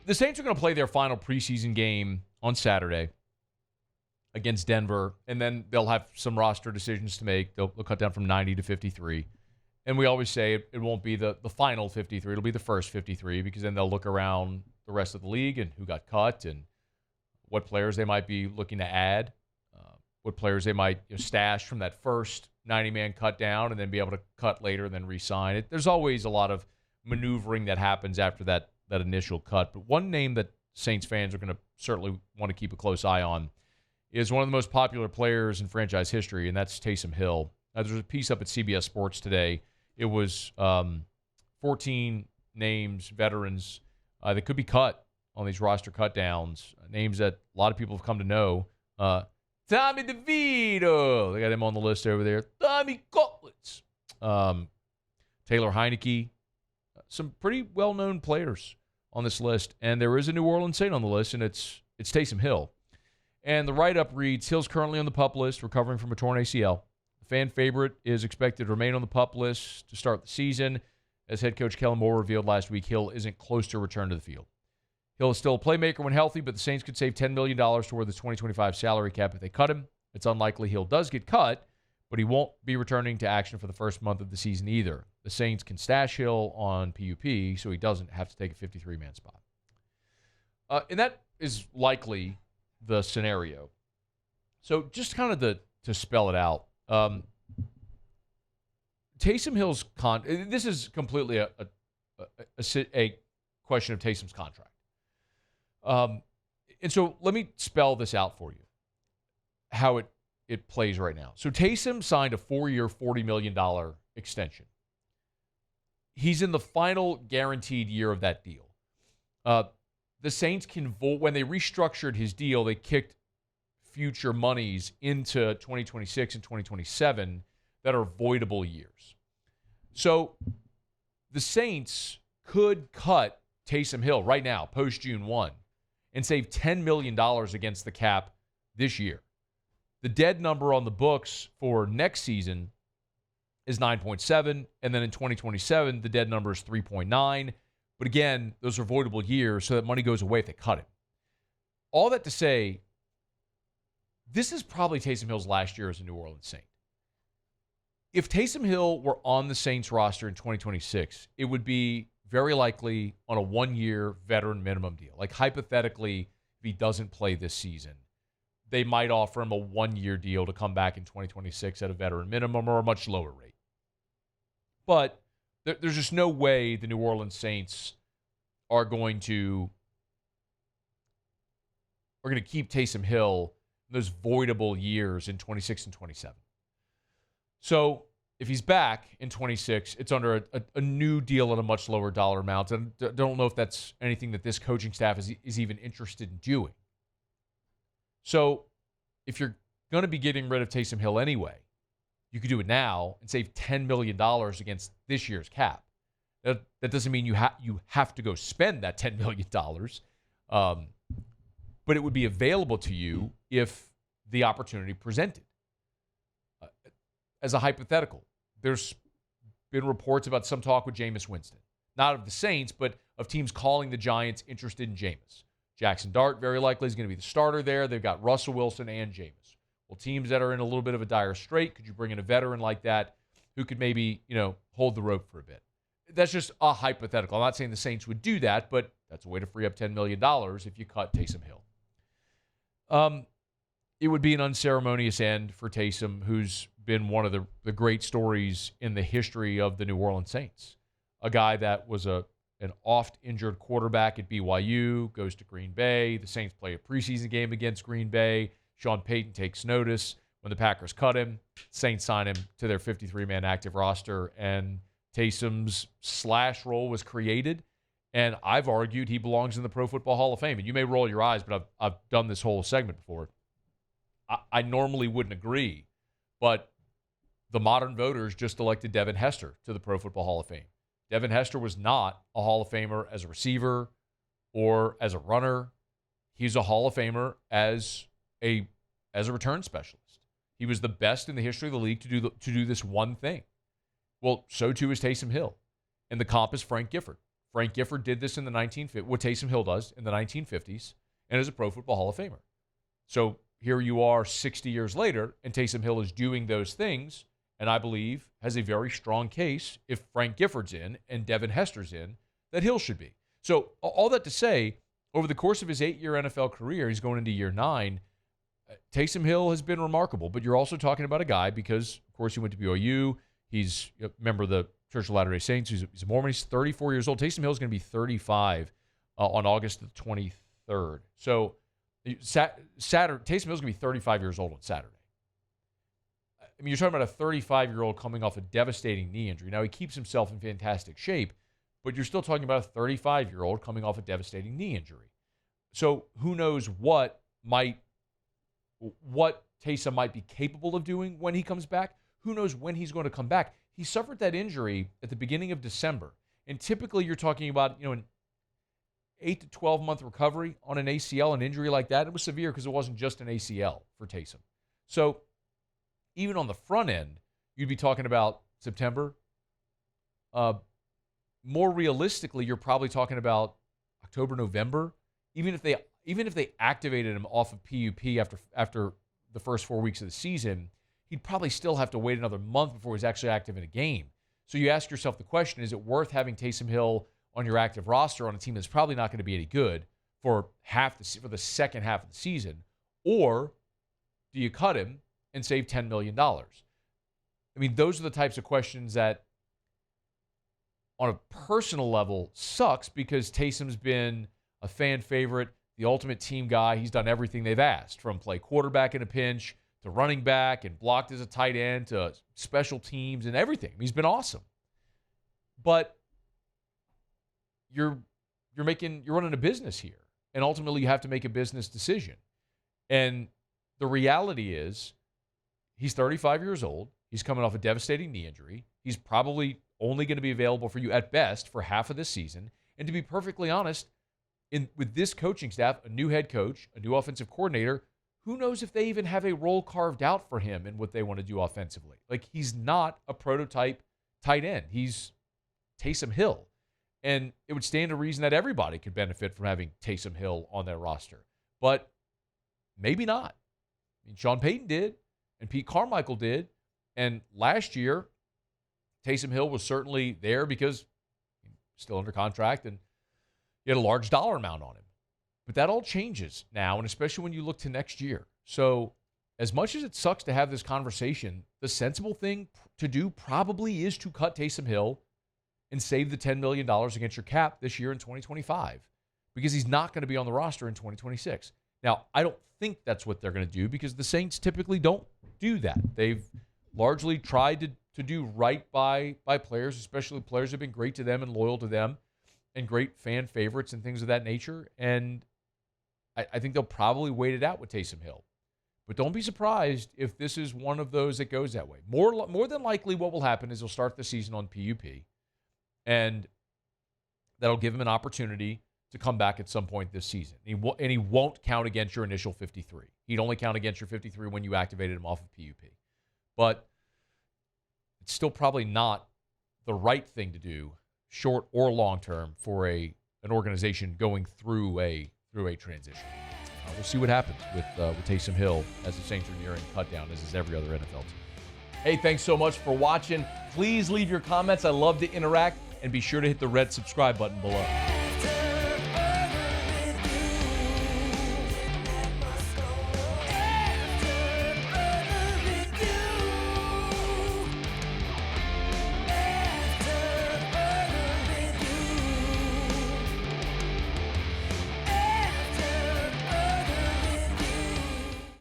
the Saints are going to play their final preseason game on Saturday against Denver, and then they'll have some roster decisions to make. They'll cut down from 90 to 53. And we always say it won't be the final 53. It'll be the first 53 because then they'll look around the rest of the league and who got cut and what players they might be looking to add, what players they might stash from that first 90-man cut down and then be able to cut later and then re-sign it. There's always a lot of maneuvering that happens after that initial cut. But one name that Saints fans are going to certainly want to keep a close eye on is one of the most popular players in franchise history, and that's Taysom Hill. There's a piece up at CBS Sports today. It was 14 names, veterans, that could be cut on these roster cut downs, names that a lot of people have come to know. Tommy DeVito, they got him on the list over there. Tommy Cutlets, Taylor Heineke, some pretty well-known players on this list. And there is a New Orleans Saint on the list, and it's Taysom Hill. And the write-up reads, Hill's currently on the PUP list, recovering from a torn ACL. The fan favorite is expected to remain on the PUP list to start the season. As head coach Kellen Moore revealed last week, Hill isn't close to return to the field. Hill is still a playmaker when healthy, but the Saints could save $10 million toward the 2025 salary cap if they cut him. It's unlikely Hill does get cut, but he won't be returning to action for the first month of the season either. The Saints can stash Hill on PUP, so he doesn't have to take a 53-man spot. And that is likely the scenario. So just kind of to spell it out, Taysom Hill's this is completely a question of Taysom's contract. And so let me spell this out for you, how it plays right now. So Taysom signed a 4-year, $40 million extension. He's in the final guaranteed year of that deal. The Saints can vote. When they restructured his deal, they kicked future monies into 2026 and 2027 that are voidable years. So the Saints could cut Taysom Hill right now, post June 1, and save $10 million against the cap this year. The dead number on the books for next season is 9.7, and then in 2027, the dead number is 3.9. But again, those are voidable years, so that money goes away if they cut him. All that to say, this is probably Taysom Hill's last year as a New Orleans Saint. If Taysom Hill were on the Saints roster in 2026, it would be very likely on a 1-year veteran minimum deal. Like hypothetically, if he doesn't play this season, they might offer him a 1-year deal to come back in 2026 at a veteran minimum or a much lower rate. But there's just no way the New Orleans Saints are going to keep Taysom Hill in those voidable years in 26 and 27. So if he's back in 26, it's under a new deal at a much lower dollar amount. And I don't know if that's anything that this coaching staff is even interested in doing. So if you're going to be getting rid of Taysom Hill anyway, you could do it now and save $10 million against this year's cap. That doesn't mean you have to go spend that $10 million, but it would be available to you if the opportunity presented. As a hypothetical, there's been reports about some talk with Jameis Winston. Not of the Saints, but of teams calling the Giants interested in Jameis. Jackson Dart very likely is going to be the starter there. They've got Russell Wilson and Jameis. Well, teams that are in a little bit of a dire strait, could you bring in a veteran like that who could maybe, hold the rope for a bit? That's just a hypothetical. I'm not saying the Saints would do that, but that's a way to free up $10 million if you cut Taysom Hill. It would be an unceremonious end for Taysom, who's been one of the great stories in the history of the New Orleans Saints. A guy that was an oft-injured quarterback at BYU, goes to Green Bay. The Saints play a preseason game against Green Bay. Sean Payton takes notice. When the Packers cut him, Saints sign him to their 53-man active roster, and Taysom's slash role was created. And I've argued he belongs in the Pro Football Hall of Fame. And you may roll your eyes, but I've done this whole segment before. I normally wouldn't agree, but the modern voters just elected Devin Hester to the Pro Football Hall of Fame. Devin Hester was not a Hall of Famer as a receiver or as a runner. He's a Hall of Famer as a return specialist. He was the best in the history of the league to do this one thing. Well, so too is Taysom Hill. And the comp is Frank Gifford. Frank Gifford did this in the 1950s, what Taysom Hill does in the 1950s, and is a Pro Football Hall of Famer. So here you are 60 years later, and Taysom Hill is doing those things, and I believe has a very strong case, if Frank Gifford's in and Devin Hester's in, that Hill should be. So all that to say, over the course of his 8-year NFL career, he's going into year 9, Taysom Hill has been remarkable. But you're also talking about a guy, because, of course, he went to BYU. He's a member of the Church of Latter-day Saints. He's a Mormon. He's 34 years old. Taysom Hill is going to be 35 on August the 23rd. So Saturday, Taysom Hill's going to be 35 years old on Saturday. I mean, you're talking about a 35-year-old coming off a devastating knee injury. Now, he keeps himself in fantastic shape, but you're still talking about a 35-year-old coming off a devastating knee injury. So who knows what Taysom might be capable of doing when he comes back. Who knows when he's going to come back. He suffered that injury at the beginning of December. And typically you're talking about, an 8 to 12-month recovery on an ACL, an injury like that. It was severe because it wasn't just an ACL for Taysom. So even on the front end, you'd be talking about September. More realistically, you're probably talking about October, November. Even if they activated him off of PUP after the first 4 weeks of the season, he'd probably still have to wait another month before he's actually active in a game. So you ask yourself the question, is it worth having Taysom Hill on your active roster on a team that's probably not going to be any good for the second half of the season? Or do you cut him and save $10 million? I mean, those are the types of questions that on a personal level sucks, because Taysom's been a fan favorite, the ultimate team guy. He's done everything they've asked, from play quarterback in a pinch to running back and blocked as a tight end to special teams and everything. I mean, he's been awesome. But you're running a business here, and ultimately you have to make a business decision. And the reality is, he's 35 years old. He's coming off a devastating knee injury. He's probably only going to be available for you at best for half of this season. And to be perfectly honest, with this coaching staff, a new head coach, a new offensive coordinator, who knows if they even have a role carved out for him and what they want to do offensively. Like, he's not a prototype tight end. He's Taysom Hill. And it would stand to reason that everybody could benefit from having Taysom Hill on their roster. But maybe not. I mean, Sean Payton did, and Pete Carmichael did. And last year, Taysom Hill was certainly there because he's still under contract and he had a large dollar amount on him. But that all changes now, and especially when you look to next year. So as much as it sucks to have this conversation, the sensible thing to do probably is to cut Taysom Hill and save the $10 million against your cap this year in 2025, because he's not going to be on the roster in 2026. Now, I don't think that's what they're going to do, because the Saints typically don't do that. They've largely tried to do right by players, especially players who have been great to them and loyal to them and great fan favorites and things of that nature. And I think they'll probably wait it out with Taysom Hill. But don't be surprised if this is one of those that goes that way. More than likely what will happen is he'll start the season on PUP, and that'll give him an opportunity to come back at some point this season. And he won't count against your initial 53. He'd only count against your 53 when you activated him off of PUP. But it's still probably not the right thing to do, short or long term, for an organization going through a transition. We'll see what happens with Taysom Hill as the Saints are nearing cut down, as is every other NFL team. Hey, thanks so much for watching. Please leave your comments. I love to interact, and be sure to hit the red subscribe button below.